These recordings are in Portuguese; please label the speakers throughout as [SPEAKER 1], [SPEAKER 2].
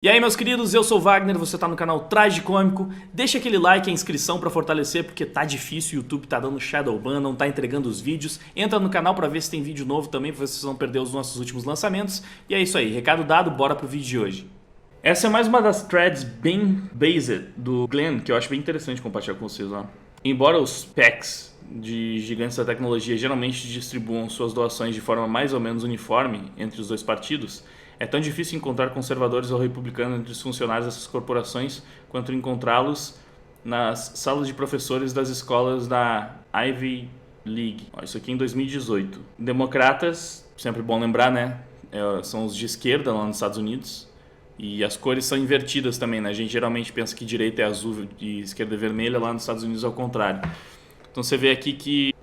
[SPEAKER 1] E aí, meus queridos, eu sou o Wagner, você tá no canal Tragicômico. Deixa aquele like e a inscrição pra fortalecer, porque tá difícil, o YouTube tá dando shadowban, não tá entregando os vídeos. Entra no canal pra ver se tem vídeo novo também, pra vocês não perder os nossos últimos lançamentos. E é isso aí, recado dado, bora pro vídeo de hoje. Essa é mais uma das threads bem based do Glenn, que eu acho bem interessante compartilhar com vocês, ó. Embora os PECs de gigantes da tecnologia geralmente distribuam suas doações de forma mais ou menos uniforme entre os dois partidos, é tão difícil encontrar conservadores ou republicanos entre os funcionários dessas corporações quanto encontrá-los nas salas de professores das escolas da Ivy League. Isso aqui em 2018. Democratas, sempre bom lembrar, né? São os de esquerda lá nos Estados Unidos. E as cores são invertidas também, né? A gente geralmente pensa que direita é azul e esquerda é vermelha, lá nos Estados Unidos é o contrário. Então você vê aqui que,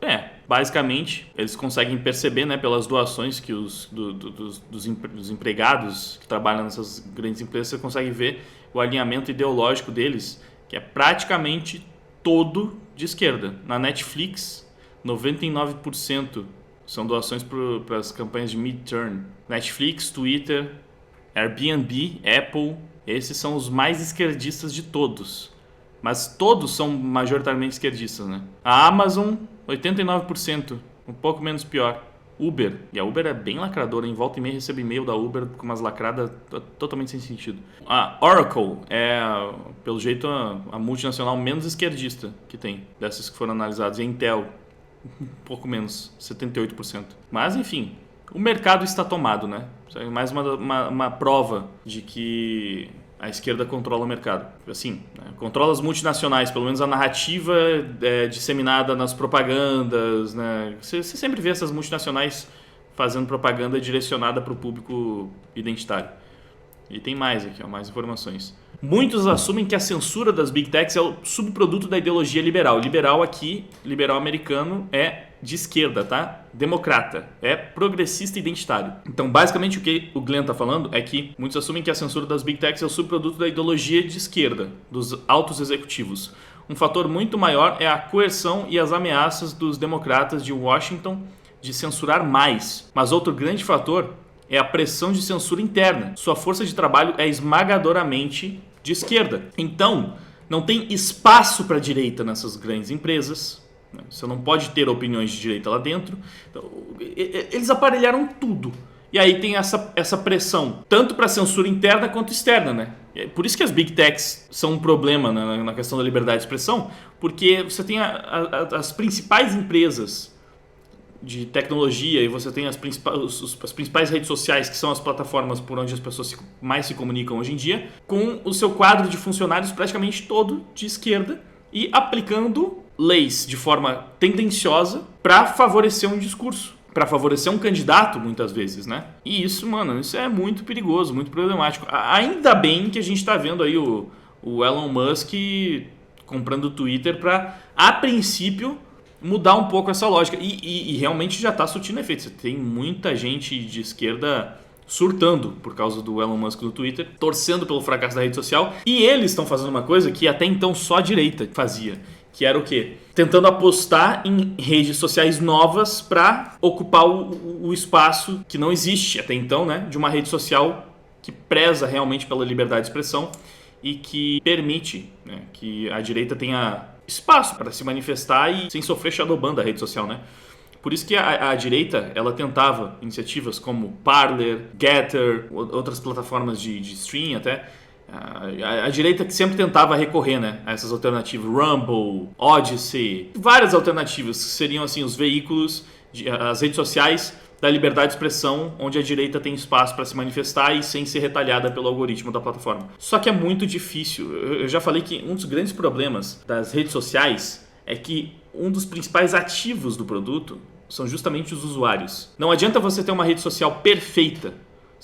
[SPEAKER 1] basicamente, eles conseguem perceber, né, pelas doações que dos empregados que trabalham nessas grandes empresas, você consegue ver o alinhamento ideológico deles, que é praticamente todo de esquerda. Na Netflix, 99% são doações para as campanhas de midterm. Netflix, Twitter, Airbnb, Apple, esses são os mais esquerdistas de todos. Mas todos são majoritariamente esquerdistas, né? A Amazon, 89%, um pouco menos pior. Uber, e a Uber é bem lacradora, em volta e meia recebo e-mail da Uber com umas lacradas totalmente sem sentido. A Oracle é, pelo jeito, a multinacional menos esquerdista que tem, dessas que foram analisadas. E a Intel, um pouco menos, 78%. Mas, enfim, o mercado está tomado, né? É mais uma prova de que a esquerda controla o mercado. Assim, né? Controla as multinacionais, pelo menos a narrativa disseminada nas propagandas, né? Você sempre vê essas multinacionais fazendo propaganda direcionada para o público identitário. E tem mais aqui, ó, mais informações. Muitos assumem que a censura das Big Techs é o subproduto da ideologia liberal. Liberal aqui, liberal americano, é de esquerda, tá? Democrata, é progressista identitário. Então, basicamente, o que o Glenn tá falando é que muitos assumem que a censura das Big Techs é o subproduto da ideologia de esquerda, dos altos executivos. Um fator muito maior é a coerção e as ameaças dos democratas de Washington de censurar mais. Mas outro grande fator é a pressão de censura interna. Sua força de trabalho é esmagadoramente de esquerda. Então, não tem espaço para a direita nessas grandes empresas. Você não pode ter opiniões de direita lá dentro. Então, eles aparelharam tudo. E aí tem essa pressão, tanto para censura interna quanto externa, né? Por isso que as Big Techs são um problema na questão da liberdade de expressão, porque você tem as principais empresas de tecnologia e você tem as principais redes sociais, que são as plataformas por onde as pessoas mais se comunicam hoje em dia, com o seu quadro de funcionários praticamente todo de esquerda e aplicando leis de forma tendenciosa para favorecer um discurso, para favorecer um candidato, muitas vezes, né? E isso, mano, isso é muito perigoso, muito problemático. Ainda bem que a gente está vendo aí o Elon Musk comprando o Twitter para, a princípio, mudar um pouco essa lógica. E realmente já está surtindo efeito. Você tem muita gente de esquerda surtando por causa do Elon Musk no Twitter, torcendo pelo fracasso da rede social. E eles estão fazendo uma coisa que até então só a direita fazia. Que era o quê? Tentando apostar em redes sociais novas para ocupar o espaço que não existe até então, né? De uma rede social que preza realmente pela liberdade de expressão e que permite, né, que a direita tenha espaço para se manifestar e sem sofrer shadowban da rede social, né? Por isso que a direita, ela tentava iniciativas como Parler, Getter, outras plataformas de stream até. A direita que sempre tentava recorrer, né, a essas alternativas, Rumble, Odyssey, várias alternativas que seriam assim os veículos, as redes sociais da liberdade de expressão, onde a direita tem espaço para se manifestar e sem ser retalhada pelo algoritmo da plataforma. Só que é muito difícil. Eu já falei que um dos grandes problemas das redes sociais é que um dos principais ativos do produto são justamente os usuários. Não adianta você ter uma rede social perfeita.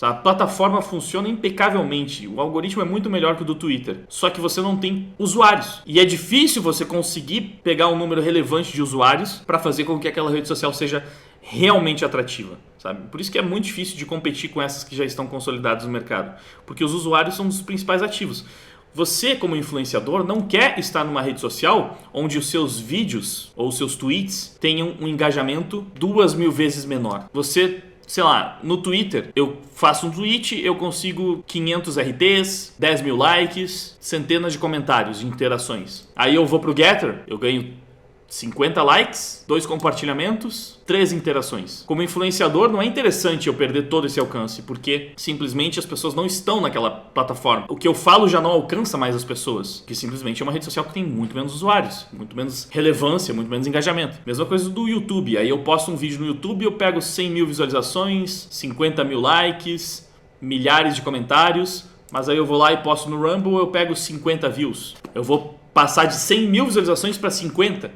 [SPEAKER 1] A plataforma funciona impecavelmente, o algoritmo é muito melhor que o do Twitter, só que você não tem usuários. E é difícil você conseguir pegar um número relevante de usuários para fazer com que aquela rede social seja realmente atrativa, sabe? Por isso que é muito difícil de competir com essas que já estão consolidadas no mercado, porque os usuários são os principais ativos. Você, como influenciador, não quer estar numa rede social onde os seus vídeos ou os seus tweets tenham um engajamento 2000 vezes menor. Você sei lá, no Twitter, eu faço um tweet, eu consigo 500 RTs, 10 mil likes, centenas de comentários, de interações. Aí eu vou pro Getter, eu ganho 50 likes, 2 compartilhamentos, 3 interações. Como influenciador, não é interessante eu perder todo esse alcance, porque simplesmente as pessoas não estão naquela plataforma. O que eu falo já não alcança mais as pessoas, que simplesmente é uma rede social que tem muito menos usuários, muito menos relevância, muito menos engajamento. Mesma coisa do YouTube. Aí eu posto um vídeo no YouTube, eu pego 100 mil visualizações, 50 mil likes, milhares de comentários, mas aí eu vou lá e posto no Rumble, eu pego 50 views. Eu vou passar de 100 mil visualizações para 50.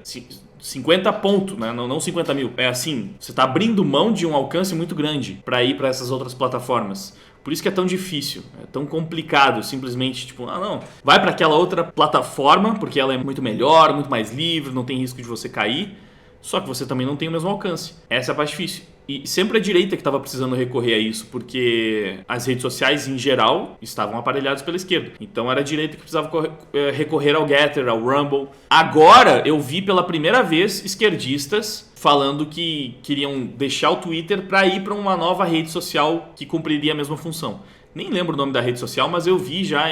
[SPEAKER 1] 50 pontos, né? Não 50 mil. É assim, você está abrindo mão de um alcance muito grande para ir para essas outras plataformas. Por isso que é tão difícil, é tão complicado simplesmente, tipo, não, vai para aquela outra plataforma porque ela é muito melhor, muito mais livre, não tem risco de você cair, só que você também não tem o mesmo alcance. Essa é a parte difícil. E sempre a direita que estava precisando recorrer a isso, porque as redes sociais, em geral, estavam aparelhadas pela esquerda. Então era a direita que precisava recorrer ao Getter, ao Rumble. Agora eu vi pela primeira vez esquerdistas falando que queriam deixar o Twitter para ir para uma nova rede social que cumpriria a mesma função. Nem lembro o nome da rede social, mas eu vi já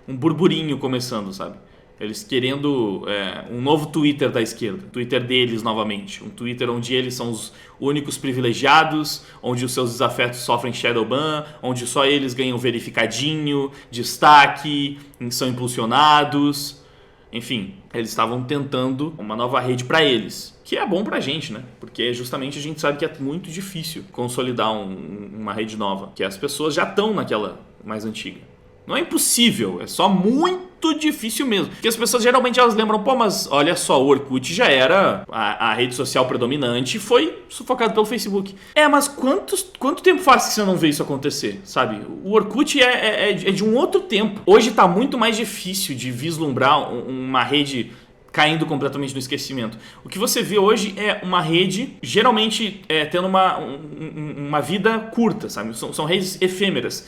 [SPEAKER 1] um burburinho começando, sabe? Eles querendo um novo Twitter da esquerda, Twitter deles novamente, um Twitter onde eles são os únicos privilegiados, onde os seus desafetos sofrem shadowban, onde só eles ganham verificadinho, destaque, são impulsionados, enfim, eles estavam tentando uma nova rede para eles, que é bom pra gente, né? Porque justamente a gente sabe que é muito difícil consolidar uma rede nova, que as pessoas já estão naquela mais antiga. Não é impossível, é só muito difícil mesmo. Porque as pessoas geralmente elas lembram, pô, mas olha só, o Orkut já era a rede social predominante e foi sufocado pelo Facebook. Mas quanto tempo faz que você não vê isso acontecer, sabe? O Orkut é de um outro tempo. Hoje tá muito mais difícil de vislumbrar uma rede caindo completamente no esquecimento. O que você vê hoje é uma rede, geralmente tendo uma vida curta, sabe? São redes efêmeras.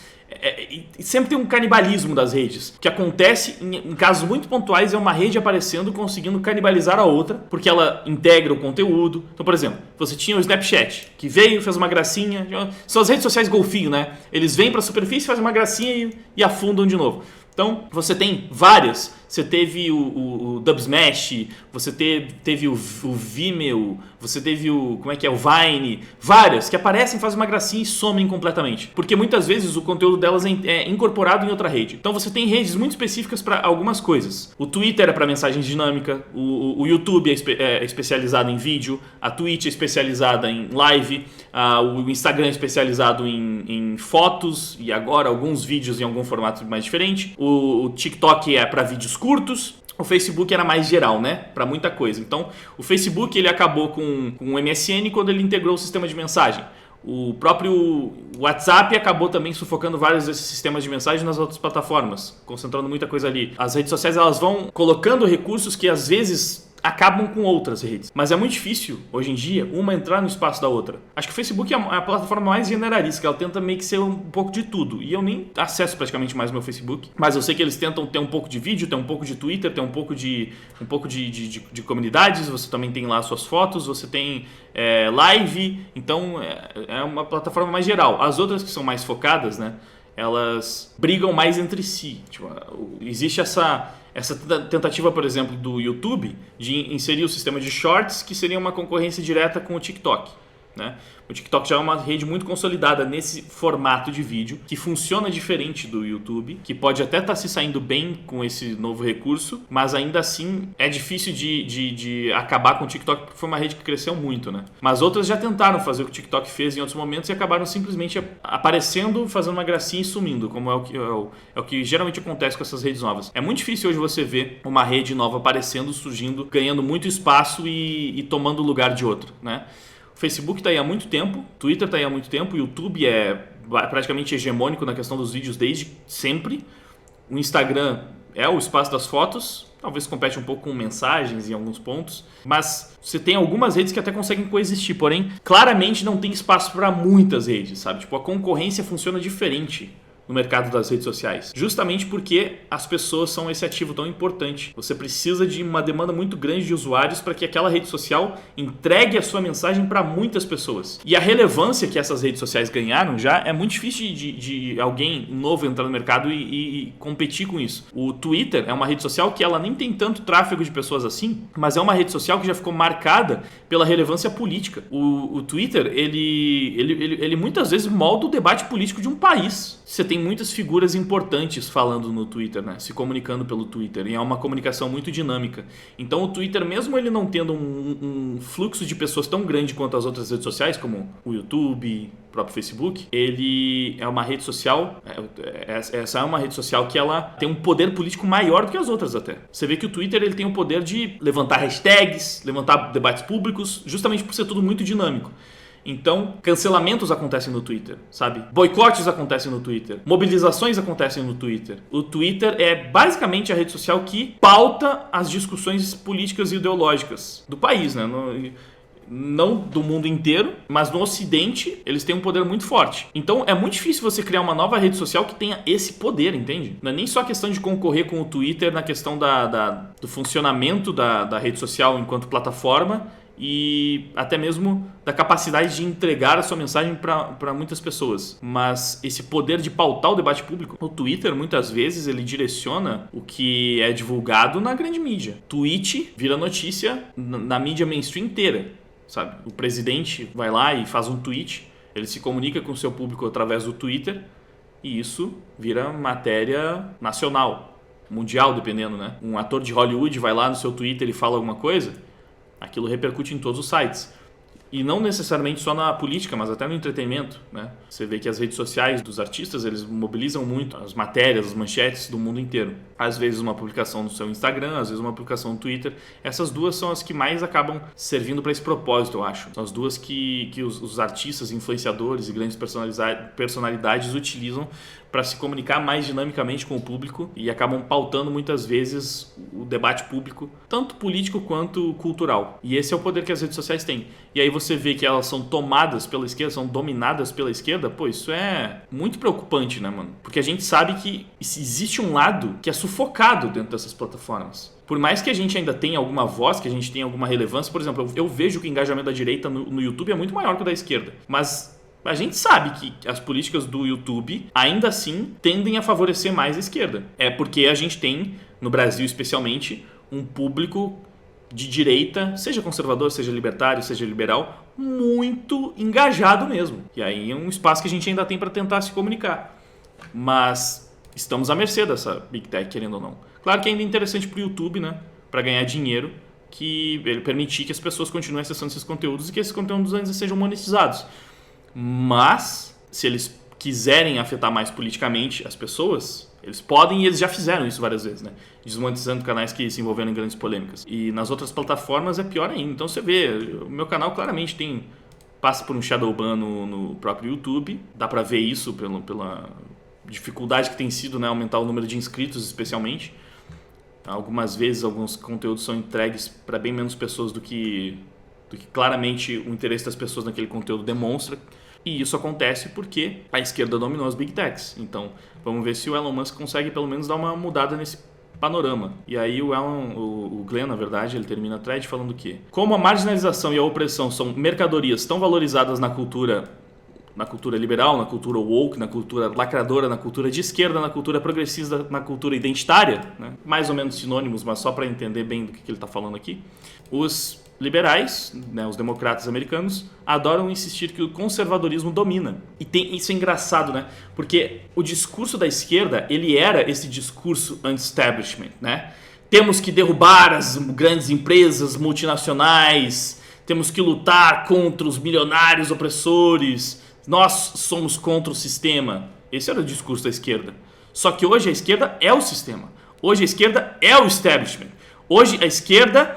[SPEAKER 1] E sempre tem um canibalismo das redes. O que acontece em casos muito pontuais é uma rede aparecendo, conseguindo canibalizar a outra, porque ela integra o conteúdo. Então, por exemplo, você tinha o Snapchat, que veio, fez uma gracinha. São as redes sociais golfinho, né? Eles vêm para a superfície, fazem uma gracinha e afundam de novo. Então, você tem várias. Você teve o Dubsmash, você teve o Vimeo, você teve o Vine, várias que aparecem, fazem uma gracinha e somem completamente. Porque muitas vezes o conteúdo delas é incorporado em outra rede. Então você tem redes muito específicas para algumas coisas. O Twitter é para mensagens dinâmica, o YouTube é especializado em vídeo, a Twitch é especializada em live, o Instagram é especializado em fotos e agora alguns vídeos em algum formato mais diferente. O TikTok é para vídeos curtos. O Facebook era mais geral, né? Para muita coisa. Então, o Facebook ele acabou com o MSN quando ele integrou o sistema de mensagem. O próprio WhatsApp acabou também sufocando vários desses sistemas de mensagem nas outras plataformas, concentrando muita coisa ali. As redes sociais elas vão colocando recursos que às vezes acabam com outras redes. Mas é muito difícil, hoje em dia, uma entrar no espaço da outra. Acho que o Facebook é a plataforma mais generalista, que ela tenta meio que ser um pouco de tudo. E eu nem acesso praticamente mais o meu Facebook. Mas eu sei que eles tentam ter um pouco de vídeo, ter um pouco de Twitter, ter um pouco de comunidades. Você também tem lá suas fotos, você tem live. Então, é uma plataforma mais geral. As outras que são mais focadas, né? Elas brigam mais entre si. Tipo, existe essa tentativa, por exemplo, do YouTube de inserir o sistema de shorts, que seria uma concorrência direta com o TikTok, né? O TikTok já é uma rede muito consolidada nesse formato de vídeo, que funciona diferente do YouTube, que pode até estar se saindo bem com esse novo recurso, mas ainda assim é difícil de acabar com o TikTok, porque foi uma rede que cresceu muito, né? Mas outras já tentaram fazer o que o TikTok fez em outros momentos e acabaram simplesmente aparecendo, fazendo uma gracinha e sumindo, como é o que geralmente acontece com essas redes novas. É muito difícil hoje você ver uma rede nova aparecendo, surgindo, ganhando muito espaço e tomando o lugar de outro, né? O Facebook está aí há muito tempo, Twitter está aí há muito tempo, o YouTube é praticamente hegemônico na questão dos vídeos desde sempre. O Instagram é o espaço das fotos, talvez compete um pouco com mensagens em alguns pontos, mas você tem algumas redes que até conseguem coexistir, porém, claramente não tem espaço para muitas redes, sabe? Tipo, a concorrência funciona diferente no mercado das redes sociais. Justamente porque as pessoas são esse ativo tão importante. Você precisa de uma demanda muito grande de usuários para que aquela rede social entregue a sua mensagem para muitas pessoas. E a relevância que essas redes sociais ganharam já é muito difícil de alguém novo entrar no mercado e competir com isso. O Twitter é uma rede social que ela nem tem tanto tráfego de pessoas assim, mas é uma rede social que já ficou marcada pela relevância política. O Twitter, ele muitas vezes molda o debate político de um país. Você tem muitas figuras importantes falando no Twitter, né? Se comunicando pelo Twitter, e é uma comunicação muito dinâmica. Então o Twitter, mesmo ele não tendo um fluxo de pessoas tão grande quanto as outras redes sociais, como o YouTube, o próprio Facebook, ele é uma rede social, essa é uma rede social que ela tem um poder político maior do que as outras até. Você vê que o Twitter ele tem o poder de levantar hashtags, levantar debates públicos, justamente por ser tudo muito dinâmico. Então, cancelamentos acontecem no Twitter, sabe? Boicotes acontecem no Twitter. Mobilizações acontecem no Twitter. O Twitter é basicamente a rede social que pauta as discussões políticas e ideológicas do país, né? Não do mundo inteiro, mas no Ocidente eles têm um poder muito forte. Então é muito difícil você criar uma nova rede social que tenha esse poder, entende? Não é nem só questão de concorrer com o Twitter na questão do funcionamento da rede social enquanto plataforma, e até mesmo da capacidade de entregar a sua mensagem para muitas pessoas. Mas esse poder de pautar o debate público, o Twitter muitas vezes ele direciona o que é divulgado na grande mídia. Tweet vira notícia na mídia mainstream inteira, sabe? O presidente vai lá e faz um tweet, ele se comunica com o seu público através do Twitter e isso vira matéria nacional, mundial, dependendo, né? Um ator de Hollywood vai lá no seu Twitter e fala alguma coisa, aquilo repercute em todos os sites. E não necessariamente só na política, mas até no entretenimento, né? Você vê que as redes sociais dos artistas, eles mobilizam muito as matérias, as manchetes do mundo inteiro. Às vezes uma publicação no seu Instagram, às vezes uma publicação no Twitter. Essas duas são as que mais acabam servindo para esse propósito, eu acho. São as duas que os artistas, influenciadores e grandes personalidades utilizam para se comunicar mais dinamicamente com o público e acabam pautando muitas vezes o debate público, tanto político quanto cultural. E esse é o poder que as redes sociais têm. E aí você vê que elas são tomadas pela esquerda, são dominadas pela esquerda, pô, isso é muito preocupante, né, mano? Porque a gente sabe que existe um lado que é sufocado dentro dessas plataformas. Por mais que a gente ainda tenha alguma voz, que a gente tenha alguma relevância, por exemplo, eu vejo que o engajamento da direita no YouTube é muito maior que o da esquerda, mas a gente sabe que as políticas do YouTube, ainda assim, tendem a favorecer mais a esquerda. É porque a gente tem, no Brasil especialmente, um público de direita, seja conservador, seja libertário, seja liberal, muito engajado mesmo. E aí é um espaço que a gente ainda tem para tentar se comunicar. Mas estamos à mercê dessa Big Tech, querendo ou não. Claro que ainda é interessante para o YouTube, né? Para ganhar dinheiro, que ele permitir que as pessoas continuem acessando esses conteúdos e que esses conteúdos ainda sejam monetizados. Mas, se eles quiserem afetar mais politicamente as pessoas, eles podem e eles já fizeram isso várias vezes, né? Desmonetizando canais que se envolveram em grandes polêmicas. E nas outras plataformas é pior ainda. Então você vê, o meu canal claramente passa por um shadow ban no próprio YouTube. Dá pra ver isso pela dificuldade que tem sido, né, aumentar o número de inscritos especialmente. Algumas vezes alguns conteúdos são entregues para bem menos pessoas do que claramente o interesse das pessoas naquele conteúdo demonstra. E isso acontece porque a esquerda dominou as Big Techs. Então, vamos ver se o Elon Musk consegue pelo menos dar uma mudada nesse panorama. E aí o Glenn, na verdade, ele termina a thread falando que como a marginalização e a opressão são mercadorias tão valorizadas na cultura liberal, na cultura woke, na cultura lacradora, na cultura de esquerda, na cultura progressista, na cultura identitária, né? Mais ou menos sinônimos, mas só para entender bem do que ele está falando aqui, os liberais, né, os democratas americanos, adoram insistir que o conservadorismo domina. E isso é engraçado, né? Porque o discurso da esquerda, ele era esse discurso anti-establishment, né? Temos que derrubar as grandes empresas multinacionais, temos que lutar contra os milionários opressores, nós somos contra o sistema. Esse era o discurso da esquerda. Só que hoje a esquerda é o sistema. Hoje a esquerda é o establishment. Hoje a esquerda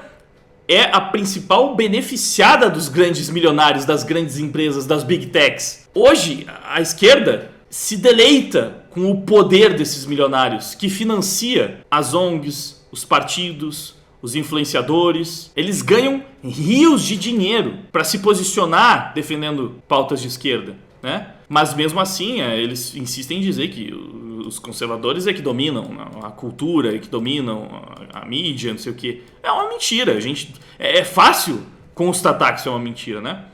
[SPEAKER 1] é a principal beneficiada dos grandes milionários, das grandes empresas, das big techs. Hoje, a esquerda se deleita com o poder desses milionários, que financia as ONGs, os partidos, os influenciadores. Eles ganham rios de dinheiro para se posicionar defendendo pautas de esquerda. né? Mas mesmo assim, eles insistem em dizer que os conservadores é que dominam a cultura, é que dominam a mídia, não sei o quê. É uma mentira, é fácil constatar que isso é uma mentira, né?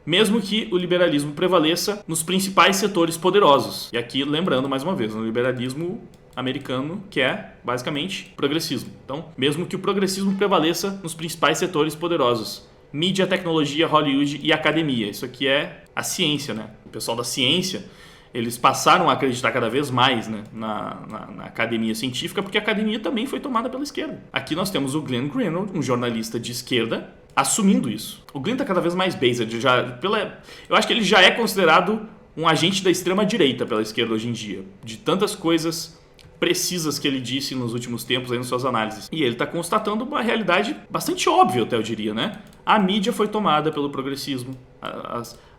[SPEAKER 1] Mesmo que o liberalismo prevaleça nos principais setores poderosos. E aqui, lembrando mais uma vez, no liberalismo americano, que é basicamente progressismo. Então, mesmo que o progressismo prevaleça nos principais setores poderosos: mídia, tecnologia, Hollywood e academia. Isso aqui é a ciência, né? O pessoal da ciência, eles passaram a acreditar cada vez mais, né, na academia científica, porque a academia também foi tomada pela esquerda. Aqui nós temos o Glenn Greenwald, um jornalista de esquerda, assumindo isso. O Glenn está cada vez mais based. Eu acho que ele já é considerado um agente da extrema-direita pela esquerda hoje em dia, de tantas coisas precisas que ele disse nos últimos tempos aí nas suas análises. E ele está constatando uma realidade bastante óbvia, até eu diria, né? A mídia foi tomada pelo progressismo,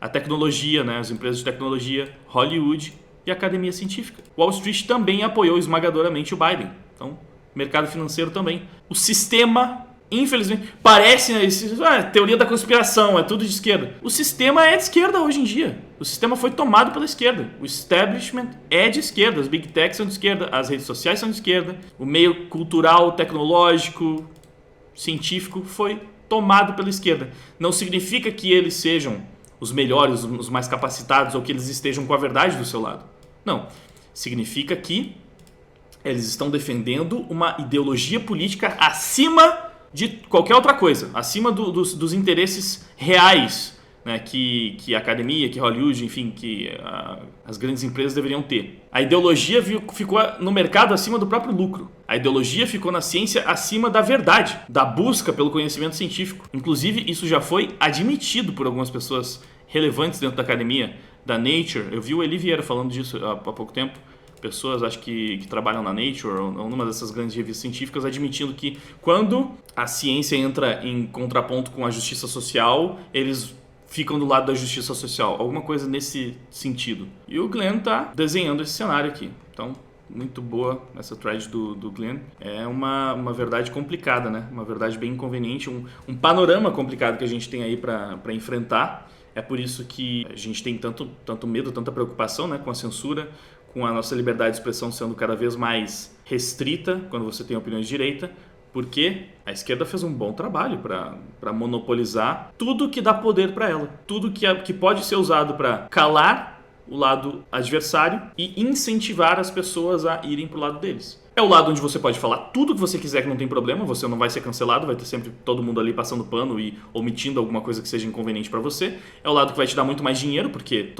[SPEAKER 1] a tecnologia, né? As empresas de tecnologia, Hollywood e a academia científica. Wall Street também apoiou esmagadoramente o Biden. Então, mercado financeiro também. O sistema, infelizmente, parece, né, teoria da conspiração, é tudo de esquerda. O sistema é de esquerda hoje em dia. O sistema foi tomado pela esquerda. O establishment é de esquerda. As big techs são de esquerda. As redes sociais são de esquerda. O meio cultural, tecnológico, científico foi tomado pela esquerda. Não significa que eles sejam os melhores, os mais capacitados, ou que eles estejam com a verdade do seu lado. Não. Significa que eles estão defendendo uma ideologia política acima de qualquer outra coisa, acima dos interesses reais, né, que a academia, que Hollywood, enfim, que as grandes empresas deveriam ter. A ideologia ficou no mercado acima do próprio lucro. A ideologia ficou na ciência acima da verdade, da busca pelo conhecimento científico. Inclusive, isso já foi admitido por algumas pessoas relevantes dentro da academia, da Nature. Eu vi o Eli Vieira falando disso há pouco tempo. Pessoas, acho que trabalham na Nature ou numa dessas grandes revistas científicas, admitindo que quando a ciência entra em contraponto com a justiça social, eles ficam do lado da justiça social. Alguma coisa nesse sentido. E o Glenn está desenhando esse cenário aqui. Então, muito boa essa thread do Glenn. É uma verdade complicada, né? Uma verdade bem inconveniente, um panorama complicado que a gente tem aí para enfrentar. É por isso que a gente tem tanto medo, tanta preocupação, né, com a censura, com a nossa liberdade de expressão sendo cada vez mais restrita quando você tem opiniões de direita, porque a esquerda fez um bom trabalho para monopolizar tudo que dá poder para ela, tudo que pode ser usado para calar o lado adversário e incentivar as pessoas a irem para o lado deles. É o lado onde você pode falar tudo que você quiser, que não tem problema, você não vai ser cancelado, vai ter sempre todo mundo ali passando pano e omitindo alguma coisa que seja inconveniente para você. É o lado que vai te dar muito mais dinheiro, porque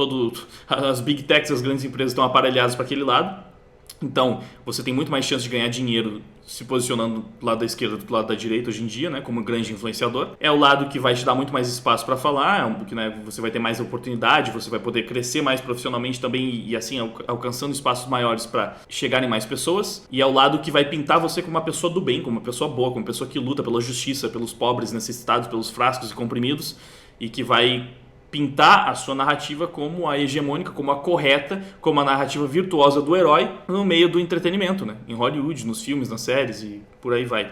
[SPEAKER 1] as big techs, as grandes empresas estão aparelhadas para aquele lado. Então, você tem muito mais chance de ganhar dinheiro se posicionando do lado da esquerda do lado da direita hoje em dia, né, como grande influenciador. É o lado que vai te dar muito mais espaço para falar, porque, né, você vai ter mais oportunidade, você vai poder crescer mais profissionalmente também e assim alcançando espaços maiores para chegar em mais pessoas. E é o lado que vai pintar você como uma pessoa do bem, como uma pessoa boa, como uma pessoa que luta pela justiça, pelos pobres necessitados, pelos fracos e comprimidos, e que vai pintar a sua narrativa como a hegemônica, como a correta, como a narrativa virtuosa do herói no meio do entretenimento, né? Em Hollywood, nos filmes, nas séries e por aí vai.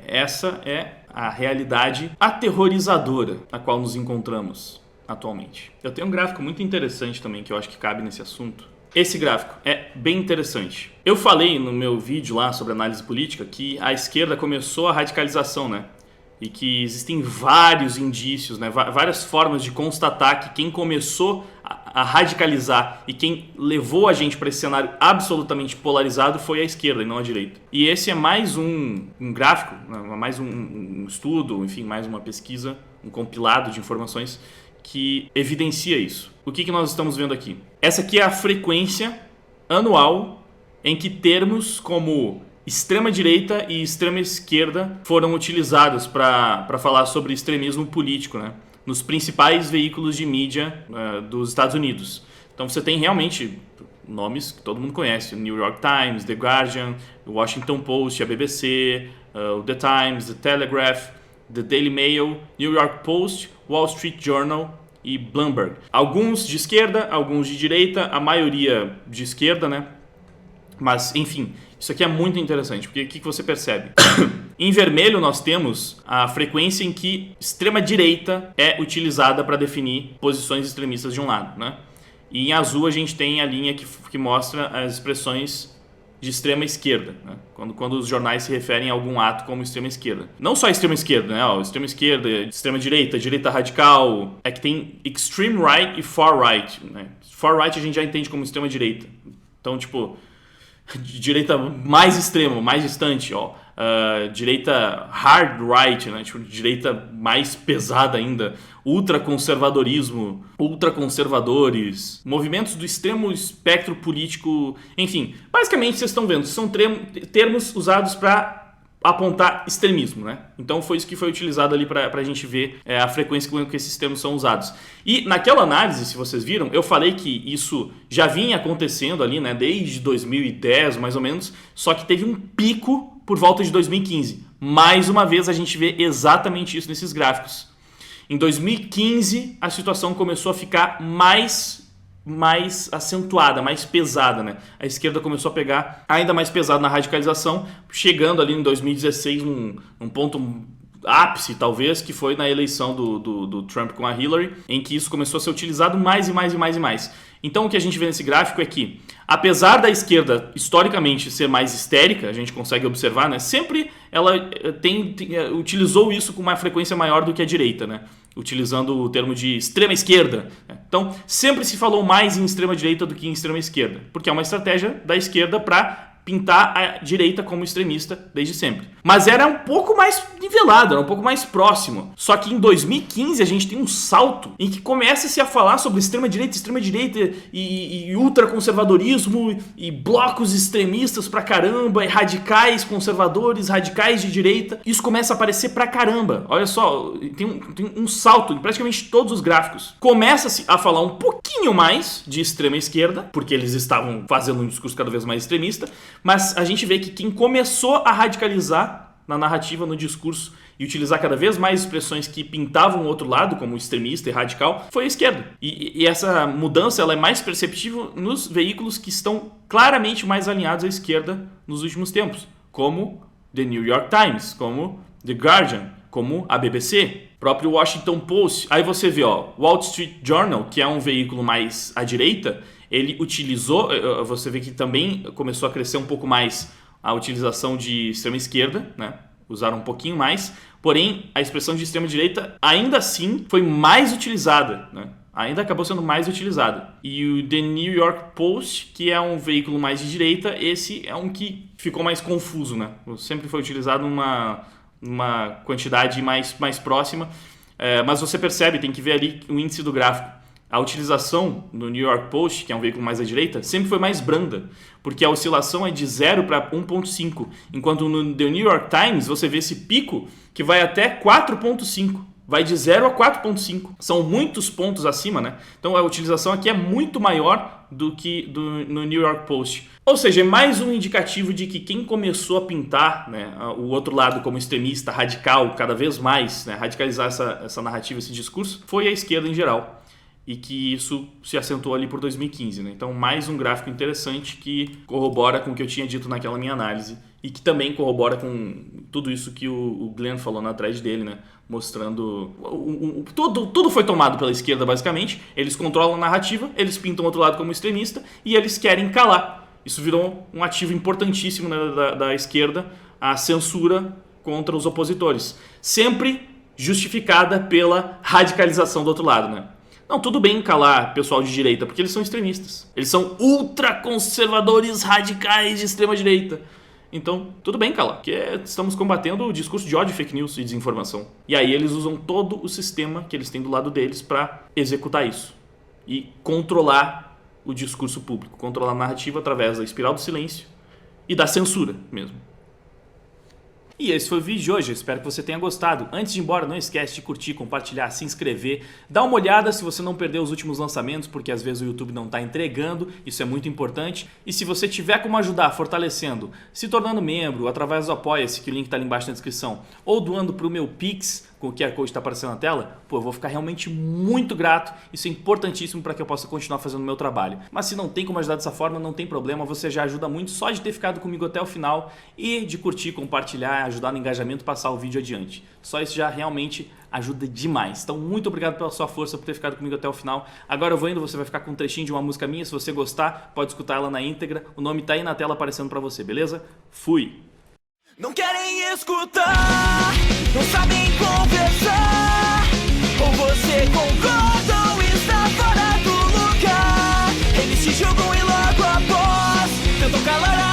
[SPEAKER 1] Essa é a realidade aterrorizadora na qual nos encontramos atualmente. Eu tenho um gráfico muito interessante também que eu acho que cabe nesse assunto. Esse gráfico é bem interessante. Eu falei no meu vídeo lá sobre análise política que a esquerda começou a radicalização, né? E que existem vários indícios, né, várias formas de constatar que quem começou a radicalizar e quem levou a gente para esse cenário absolutamente polarizado foi a esquerda e não a direita. E esse é mais um gráfico, mais um estudo, enfim, mais uma pesquisa, um compilado de informações que evidencia isso. O que nós estamos vendo aqui? Essa aqui é a frequência anual em que termos como extrema-direita e extrema-esquerda foram utilizados para falar sobre extremismo político, né, nos principais veículos de mídia dos Estados Unidos. Então você tem realmente nomes que todo mundo conhece: o New York Times, The Guardian, o Washington Post, a BBC, o The Times, The Telegraph, The Daily Mail, New York Post, Wall Street Journal e Bloomberg. Alguns de esquerda, alguns de direita, a maioria de esquerda, né? Mas, enfim, isso aqui é muito interessante, porque o que você percebe? Em vermelho nós temos a frequência em que extrema-direita é utilizada para definir posições extremistas de um lado, né? E em azul a gente tem a linha que mostra as expressões de extrema esquerda, né? Quando os jornais se referem a algum ato como extrema esquerda. Não só extrema esquerda, né? Extrema esquerda, extrema direita, direita radical. É que tem extreme right e far right, né? Far right a gente já entende como extrema direita. Então, tipo, direita mais extrema, mais distante, ó. Direita hard right, né? Tipo, direita mais pesada ainda, ultraconservadorismo, ultraconservadores, movimentos do extremo espectro político, enfim, basicamente vocês estão vendo, são termos usados para apontar extremismo, né? Então foi isso que foi utilizado ali para a gente ver a frequência com que esses termos são usados. E naquela análise, se vocês viram, eu falei que isso já vinha acontecendo ali, né? Desde 2010, mais ou menos, só que teve um pico por volta de 2015. Mais uma vez a gente vê exatamente isso nesses gráficos. Em 2015 a situação começou a ficar mais acentuada, mais pesada, né? A esquerda começou a pegar ainda mais pesado na radicalização, chegando ali em 2016 num ponto ápice, talvez, que foi na eleição do Trump com a Hillary, em que isso começou a ser utilizado mais e mais e mais e mais. Então o que a gente vê nesse gráfico é que, apesar da esquerda historicamente ser mais histérica, a gente consegue observar, né? Sempre ela utilizou isso com uma frequência maior do que a direita, né? Utilizando o termo de extrema esquerda. Então sempre se falou mais em extrema direita do que em extrema esquerda, porque é uma estratégia da esquerda para pintar a direita como extremista desde sempre. Mas era um pouco mais nivelado, era um pouco mais próximo. Só que em 2015 a gente tem um salto em que começa-se a falar sobre extrema direita e ultraconservadorismo e blocos extremistas pra caramba, e radicais conservadores, radicais de direita. Isso começa a aparecer pra caramba. Olha só, tem um salto em praticamente todos os gráficos. Começa-se a falar um pouquinho mais de extrema esquerda, porque eles estavam fazendo um discurso cada vez mais extremista. Mas a gente vê que quem começou a radicalizar na narrativa, no discurso e utilizar cada vez mais expressões que pintavam o outro lado, como extremista e radical, foi a esquerda. E essa mudança ela é mais perceptível nos veículos que estão claramente mais alinhados à esquerda nos últimos tempos, como The New York Times, como The Guardian, como a BBC, próprio Washington Post. Aí você vê, ó, Wall Street Journal, que é um veículo mais à direita, ele utilizou, você vê que também começou a crescer um pouco mais a utilização de extrema esquerda, né? Usaram um pouquinho mais, porém a expressão de extrema direita ainda assim foi mais utilizada, né? Ainda acabou sendo mais utilizada. E o The New York Post, que é um veículo mais de direita, esse é um que ficou mais confuso, né? Sempre foi utilizado numa quantidade mais próxima, mas você percebe, tem que ver ali o índice do gráfico. A utilização no New York Post, que é um veículo mais à direita, sempre foi mais branda, porque a oscilação é de 0 para 1,5, enquanto no The New York Times você vê esse pico que vai até 4,5, vai de 0 a 4,5. São muitos pontos acima, né? Então a utilização aqui é muito maior do que no New York Post. Ou seja, é mais um indicativo de que quem começou a pintar, né, o outro lado como extremista, radical, cada vez mais, né, radicalizar essa narrativa, esse discurso, foi a esquerda em geral. E que isso se acentuou ali por 2015, né? Então, mais um gráfico interessante que corrobora com o que eu tinha dito naquela minha análise e que também corrobora com tudo isso que o Glenn falou na thread dele, né? Mostrando... Tudo foi tomado pela esquerda, basicamente. Eles controlam a narrativa, eles pintam o outro lado como extremista e eles querem calar. Isso virou um ativo importantíssimo, né, da esquerda, a censura contra os opositores. Sempre justificada pela radicalização do outro lado, né? Não, tudo bem calar pessoal de direita, porque eles são extremistas. Eles são ultraconservadores radicais de extrema direita. Então, tudo bem calar, porque estamos combatendo o discurso de ódio, fake news e desinformação. E aí eles usam todo o sistema que eles têm do lado deles para executar isso. E controlar o discurso público, controlar a narrativa através da espiral do silêncio e da censura mesmo. E esse foi o vídeo de hoje, eu espero que você tenha gostado. Antes de ir embora, não esquece de curtir, compartilhar, se inscrever. Dá uma olhada se você não perdeu os últimos lançamentos, porque às vezes o YouTube não está entregando, isso é muito importante. E se você tiver como ajudar fortalecendo, se tornando membro, através do Apoia-se, que o link está ali embaixo na descrição, ou doando para o meu Pix, com o QR Code que está aparecendo na tela, pô, eu vou ficar realmente muito grato. Isso é importantíssimo para que eu possa continuar fazendo o meu trabalho. Mas se não tem como ajudar dessa forma, não tem problema, você já ajuda muito só de ter ficado comigo até o final e de curtir, compartilhar, ajudar no engajamento, passar o vídeo adiante. Só isso já realmente ajuda demais. Então, muito obrigado pela sua força, por ter ficado comigo até o final. Agora eu vou indo, você vai ficar com um trechinho de uma música minha. Se você gostar, pode escutar ela na íntegra. O nome tá aí na tela aparecendo pra você, beleza? Fui!
[SPEAKER 2] Não querem escutar, não sabem conversar. Ou você concorda ou está fora do lugar. Eles te julgam e logo após tentam calar a